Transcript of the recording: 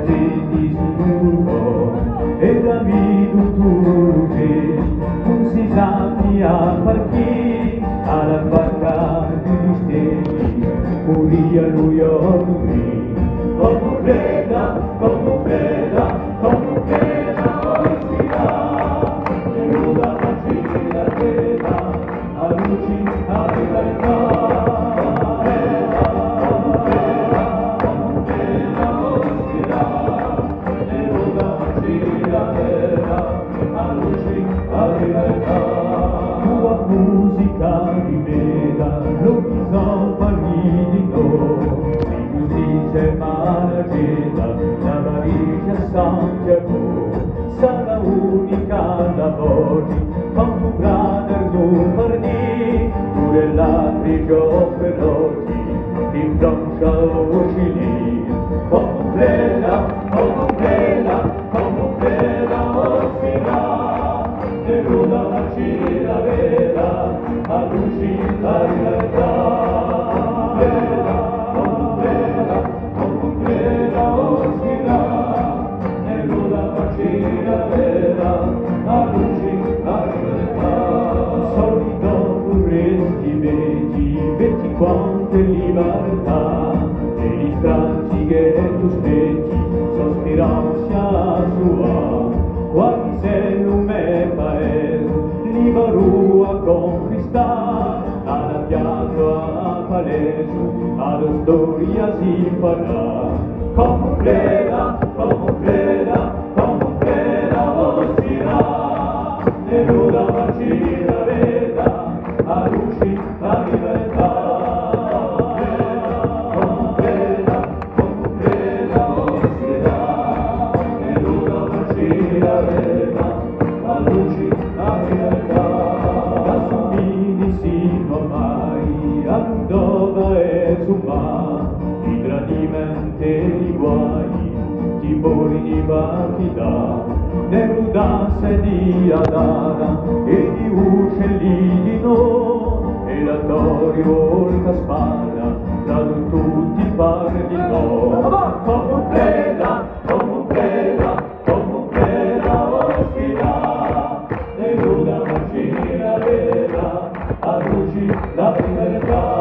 gente sicuro e da mi tutto che non si sa a partire alla barca di steli furia lui o lui come creda ospita e nuda facile la veda a luci a libertà. Tua musica rivela l'orizzonte di noi, ingiusticia e malagena, la Maria Santiago, sarà unica da oggi, quanto un grande tu parli, pure la prigione per oggi, in Francia o Cili, come plena, nuda facile la vera, a luci la libertà. Vera ospita, e nuda facile la vera, a luci la libertà. Solito vorresti vedi quante libertà, e gli stracci che tu specchi, sospiranza sua, quasi se non me paese, libero a conquistare, alla piazza a Paleggio, alla storia si farà. Come creda, ostirà, e nuda facile la veda, a luci la libertà. La veda, a luci la libertà. Assomigli sino ormai a Ludova e Zuma, i tradimenti e i guai, ti poni di partita, Neruda di Adara e di uccelli di no, e la Tori volta spada, tra tutti parli di no. Come creda, e nuda facile la vera, a luci la libertà.